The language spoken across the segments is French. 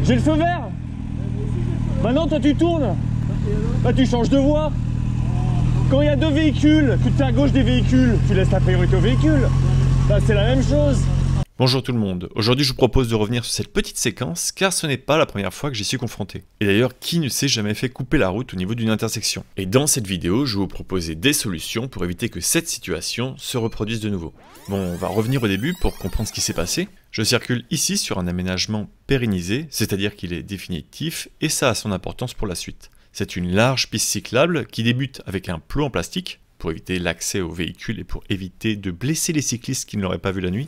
J'ai le feu vert. Maintenant toi tu tournes. Bah tu changes de voie. Quand il y a deux véhicules, que tu es à gauche des véhicules, tu laisses la priorité aux véhicules. Bah c'est la même chose. Bonjour tout le monde, aujourd'hui je vous propose de revenir sur cette petite séquence car ce n'est pas la première fois que j'y suis confronté. Et d'ailleurs, qui ne s'est jamais fait couper la route au niveau d'une intersection? Et dans cette vidéo, je vais vous proposer des solutions pour éviter que cette situation se reproduise de nouveau. Bon, on va revenir au début pour comprendre ce qui s'est passé. Je circule ici sur un aménagement pérennisé, c'est-à-dire qu'il est définitif et ça a son importance pour la suite. C'est une large piste cyclable qui débute avec un plot en plastique, pour éviter l'accès aux véhicules et pour éviter de blesser les cyclistes qui ne l'auraient pas vu la nuit,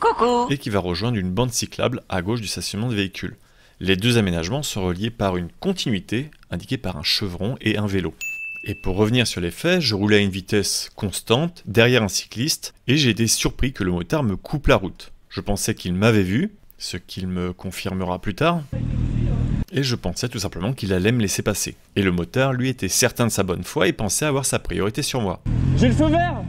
et qui va rejoindre une bande cyclable à gauche du stationnement de véhicules. Les deux aménagements sont reliés par une continuité indiquée par un chevron et un vélo. Et pour revenir sur les faits, je roulais à une vitesse constante derrière un cycliste et j'ai été surpris que le motard me coupe la route. Je pensais qu'il m'avait vu, ce qu'il me confirmera plus tard, et je pensais tout simplement qu'il allait me laisser passer. Et le motard, lui, était certain de sa bonne foi et pensait avoir sa priorité sur moi. J'ai le feu vert.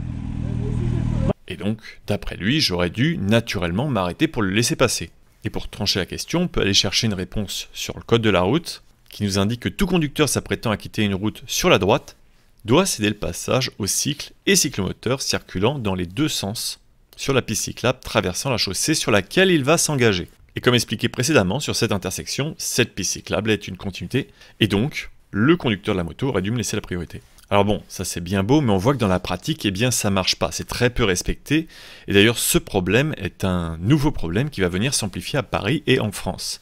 Et donc, d'après lui, j'aurais dû naturellement m'arrêter pour le laisser passer. Et pour trancher la question, on peut aller chercher une réponse sur le code de la route, qui nous indique que tout conducteur s'apprêtant à quitter une route sur la droite doit céder le passage aux cycles et cyclomoteurs circulant dans les deux sens sur la piste cyclable traversant la chaussée sur laquelle il va s'engager. Et comme expliqué précédemment, sur cette intersection, cette piste cyclable est une continuité, et donc, le conducteur de la moto aurait dû me laisser la priorité. Alors bon, ça c'est bien beau, mais on voit que dans la pratique, eh bien ça marche pas, c'est très peu respecté, et d'ailleurs ce problème est un nouveau problème qui va venir s'amplifier à Paris et en France.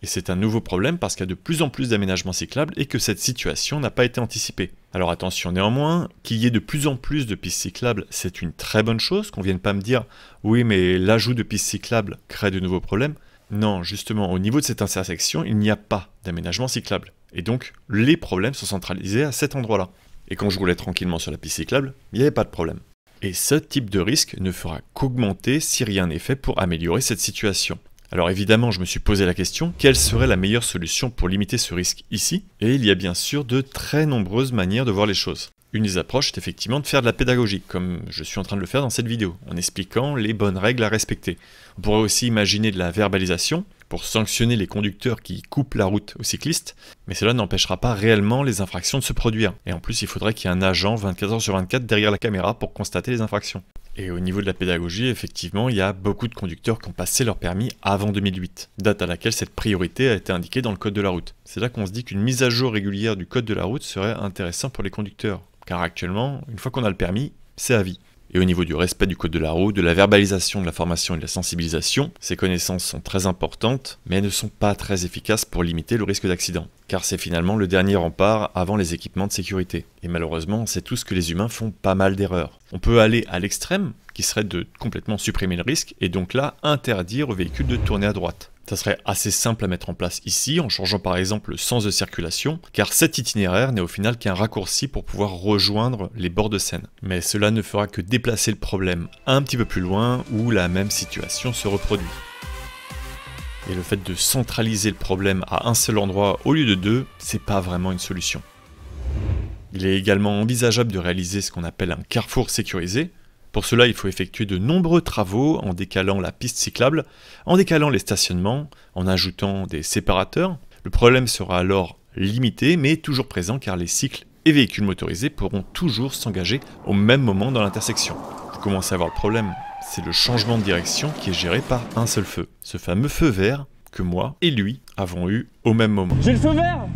Et c'est un nouveau problème parce qu'il y a de plus en plus d'aménagements cyclables et que cette situation n'a pas été anticipée. Alors attention néanmoins, qu'il y ait de plus en plus de pistes cyclables, c'est une très bonne chose, qu'on vienne pas me dire « oui mais l'ajout de pistes cyclables crée de nouveaux problèmes ». Non, justement, au niveau de cette intersection, il n'y a pas d'aménagement cyclable. Et donc, les problèmes sont centralisés à cet endroit-là. Et quand je roulais tranquillement sur la piste cyclable, il n'y avait pas de problème. Et ce type de risque ne fera qu'augmenter si rien n'est fait pour améliorer cette situation. Alors évidemment, je me suis posé la question, quelle serait la meilleure solution pour limiter ce risque ici? Et il y a bien sûr de très nombreuses manières de voir les choses. Une des approches est effectivement de faire de la pédagogie, comme je suis en train de le faire dans cette vidéo, en expliquant les bonnes règles à respecter. On pourrait aussi imaginer de la verbalisation, pour sanctionner les conducteurs qui coupent la route aux cyclistes, mais cela n'empêchera pas réellement les infractions de se produire. Et en plus, il faudrait qu'il y ait un agent 24 h sur 24 derrière la caméra pour constater les infractions. Et au niveau de la pédagogie, effectivement, il y a beaucoup de conducteurs qui ont passé leur permis avant 2008, date à laquelle cette priorité a été indiquée dans le code de la route. C'est là qu'on se dit qu'une mise à jour régulière du code de la route serait intéressante pour les conducteurs. Car actuellement, une fois qu'on a le permis, c'est à vie. Et au niveau du respect du code de la route, de la verbalisation, de la formation et de la sensibilisation, ces connaissances sont très importantes, mais elles ne sont pas très efficaces pour limiter le risque d'accident. Car c'est finalement le dernier rempart avant les équipements de sécurité. Et malheureusement, c'est tout ce que les humains font pas mal d'erreurs. On peut aller à l'extrême, qui serait de complètement supprimer le risque, et donc là, interdire aux véhicules de tourner à droite. Ça serait assez simple à mettre en place ici, en changeant par exemple le sens de circulation, car cet itinéraire n'est au final qu'un raccourci pour pouvoir rejoindre les bords de Seine. Mais cela ne fera que déplacer le problème un petit peu plus loin, où la même situation se reproduit. Et le fait de centraliser le problème à un seul endroit au lieu de deux, c'est pas vraiment une solution. Il est également envisageable de réaliser ce qu'on appelle un carrefour sécurisé. Pour cela, il faut effectuer de nombreux travaux en décalant la piste cyclable, en décalant les stationnements, en ajoutant des séparateurs. Le problème sera alors limité, mais toujours présent car les cycles et véhicules motorisés pourront toujours s'engager au même moment dans l'intersection. Vous commencez à voir le problème, c'est le changement de direction qui est géré par un seul feu. Ce fameux feu vert que moi et lui avons eu au même moment. J'ai le feu vert.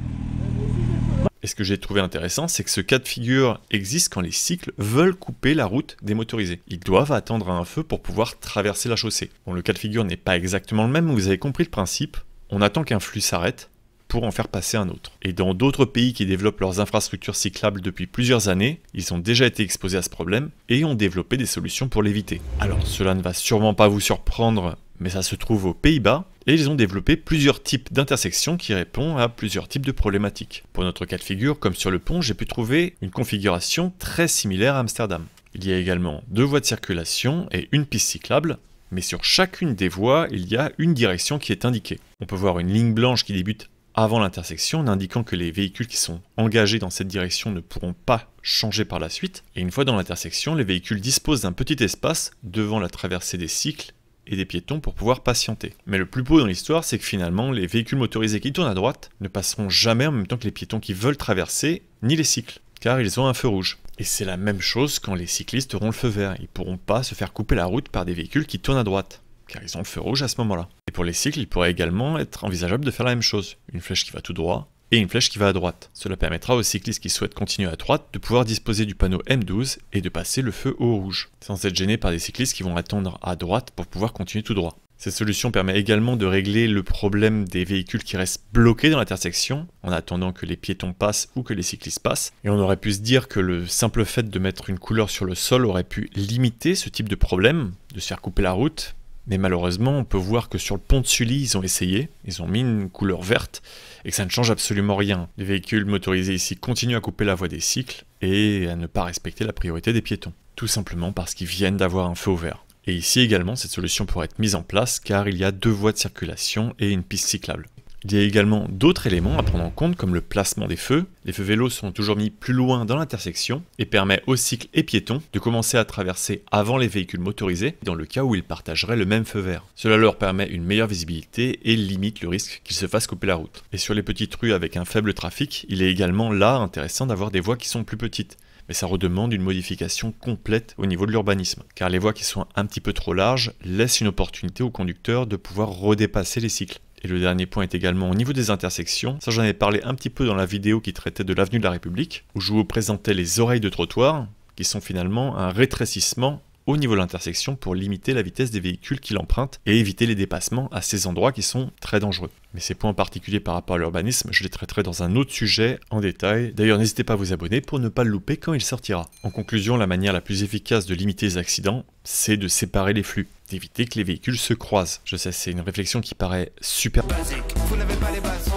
Et ce que j'ai trouvé intéressant, c'est que ce cas de figure existe quand les cycles veulent couper la route des motorisés. Ils doivent attendre un feu pour pouvoir traverser la chaussée. Bon, le cas de figure n'est pas exactement le même, mais vous avez compris le principe. On attend qu'un flux s'arrête pour en faire passer un autre. Et dans d'autres pays qui développent leurs infrastructures cyclables depuis plusieurs années, ils ont déjà été exposés à ce problème et ont développé des solutions pour l'éviter. Alors cela ne va sûrement pas vous surprendre, mais ça se trouve aux Pays-Bas, et ils ont développé plusieurs types d'intersections qui répondent à plusieurs types de problématiques. Pour notre cas de figure, comme sur le pont, j'ai pu trouver une configuration très similaire à Amsterdam. Il y a également 2 voies de circulation et une piste cyclable, mais sur chacune des voies, il y a une direction qui est indiquée. On peut voir une ligne blanche qui débute avant l'intersection, en indiquant que les véhicules qui sont engagés dans cette direction ne pourront pas changer par la suite. Et une fois dans l'intersection, les véhicules disposent d'un petit espace devant la traversée des cycles et des piétons pour pouvoir patienter. Mais le plus beau dans l'histoire, c'est que finalement, les véhicules motorisés qui tournent à droite ne passeront jamais en même temps que les piétons qui veulent traverser, ni les cycles, car ils ont un feu rouge. Et c'est la même chose quand les cyclistes auront le feu vert. Ils ne pourront pas se faire couper la route par des véhicules qui tournent à droite, car ils ont le feu rouge à ce moment-là. Et pour les cycles, il pourrait également être envisageable de faire la même chose. Une flèche qui va tout droit, et une flèche qui va à droite. Cela permettra aux cyclistes qui souhaitent continuer à droite de pouvoir disposer du panneau M12 et de passer le feu au rouge, sans être gênés par des cyclistes qui vont attendre à droite pour pouvoir continuer tout droit. Cette solution permet également de régler le problème des véhicules qui restent bloqués dans l'intersection, en attendant que les piétons passent ou que les cyclistes passent. Et on aurait pu se dire que le simple fait de mettre une couleur sur le sol aurait pu limiter ce type de problème, de se faire couper la route. Mais malheureusement, on peut voir que sur le pont de Sully, ils ont essayé, ils ont mis une couleur verte, et que ça ne change absolument rien. Les véhicules motorisés ici continuent à couper la voie des cycles, et à ne pas respecter la priorité des piétons. Tout simplement parce qu'ils viennent d'avoir un feu au vert. Et ici également, cette solution pourrait être mise en place, car il y a 2 voies de circulation et une piste cyclable. Il y a également d'autres éléments à prendre en compte comme le placement des feux. Les feux vélos sont toujours mis plus loin dans l'intersection et permet aux cycles et piétons de commencer à traverser avant les véhicules motorisés dans le cas où ils partageraient le même feu vert. Cela leur permet une meilleure visibilité et limite le risque qu'ils se fassent couper la route. Et sur les petites rues avec un faible trafic, il est également là intéressant d'avoir des voies qui sont plus petites. Mais ça redemande une modification complète au niveau de l'urbanisme, car les voies qui sont un petit peu trop larges laissent une opportunité aux conducteurs de pouvoir redépasser les cycles. Et le dernier point est également au niveau des intersections. Ça, j'en ai parlé un petit peu dans la vidéo qui traitait de l'avenue de la République, où je vous présentais les oreilles de trottoir, qui sont finalement un rétrécissement au niveau de l'intersection pour limiter la vitesse des véhicules qui l'empruntent et éviter les dépassements à ces endroits qui sont très dangereux. Mais ces points particuliers par rapport à l'urbanisme, je les traiterai dans un autre sujet en détail. D'ailleurs, n'hésitez pas à vous abonner pour ne pas le louper quand il sortira. En conclusion, la manière la plus efficace de limiter les accidents, c'est de séparer les flux, d'éviter que les véhicules se croisent. Je sais, c'est une réflexion qui paraît super basique. Vous n'avez pas les bases.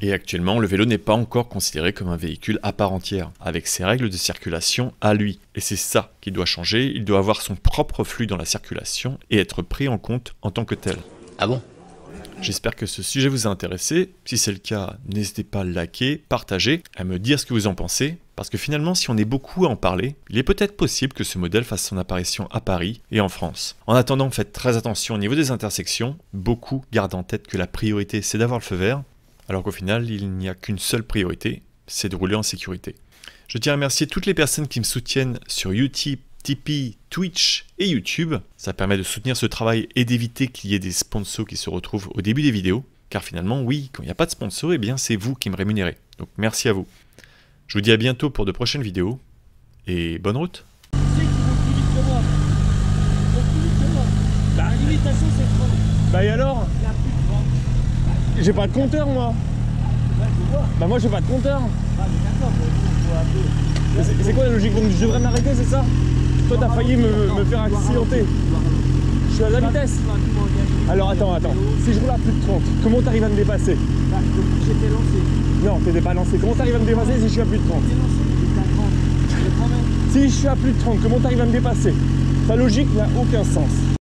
Et actuellement, le vélo n'est pas encore considéré comme un véhicule à part entière, avec ses règles de circulation à lui. Et c'est ça qui doit changer, il doit avoir son propre flux dans la circulation et être pris en compte en tant que tel. Ah bon ? J'espère que ce sujet vous a intéressé. Si c'est le cas, n'hésitez pas à liker, partager, à me dire ce que vous en pensez. Parce que finalement, si on est beaucoup à en parler, il est peut-être possible que ce modèle fasse son apparition à Paris et en France. En attendant, faites très attention au niveau des intersections. Beaucoup gardent en tête que la priorité, c'est d'avoir le feu vert. Alors qu'au final, il n'y a qu'une seule priorité, c'est de rouler en sécurité. Je tiens à remercier toutes les personnes qui me soutiennent sur Utip, Tipeee, Twitch et YouTube. Ça permet de soutenir ce travail et d'éviter qu'il y ait des sponsors qui se retrouvent au début des vidéos. Car finalement, oui, quand il n'y a pas de sponsor, eh bien c'est vous qui me rémunérez. Donc merci à vous. Je vous dis à bientôt pour de prochaines vidéos. Et bonne route. Tu sais qu'ils vont plus vite que moi. Ils vont plus vite que moi. La limitation, c'est 30. Bah et alors? Il y a plus de 30. J'ai pas de compteur moi. Bah moi j'ai pas de compteur. Ah mais d'accord, c'est quoi la logique? Donc je devrais m'arrêter, c'est ça? Toi t'as failli me faire accidenter. Je suis à la vitesse. Alors attends. Si je roule à plus de 30, comment t'arrives à me dépasser? Bah j'étais lancé. Non, t'étais pas lancé. Comment t'arrives à me dépasser si je suis à plus de 30? Si je suis à plus de 30, comment t'arrives à me dépasser? Ta logique n'a aucun sens.